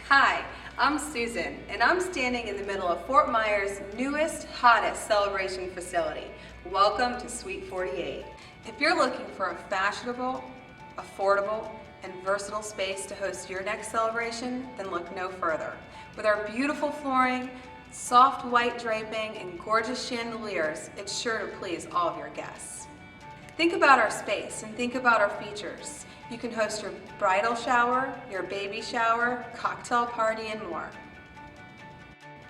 Hi, I'm Susan, and I'm standing in the middle of Fort Myers' newest, hottest celebration facility. Welcome to Suite 48. If you're looking for a fashionable, affordable, and versatile space to host your next celebration, then look no further. With our beautiful flooring, soft white draping, and gorgeous chandeliers, it's sure to please all of your guests. Think about our space and think about our features. You can host your bridal shower, your baby shower, cocktail party, and more.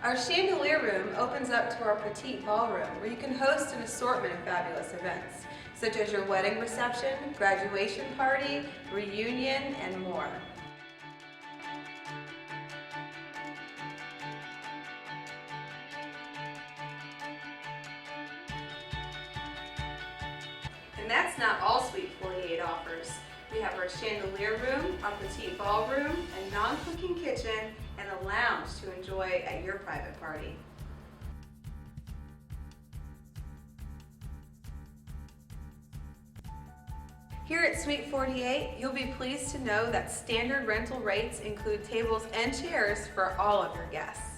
Our chandelier room opens up to our petite ballroom where you can host an assortment of fabulous events, such as your wedding reception, graduation party, reunion, and more. And that's not all Suite 48 offers. We have our chandelier room, our petite ballroom, a non-cooking kitchen, and a lounge to enjoy at your private party. Here at Suite 48, you'll be pleased to know that standard rental rates include tables and chairs for all of your guests.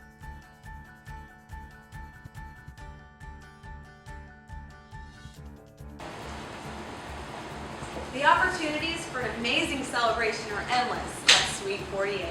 The opportunities for an amazing celebration are endless at Suite 48.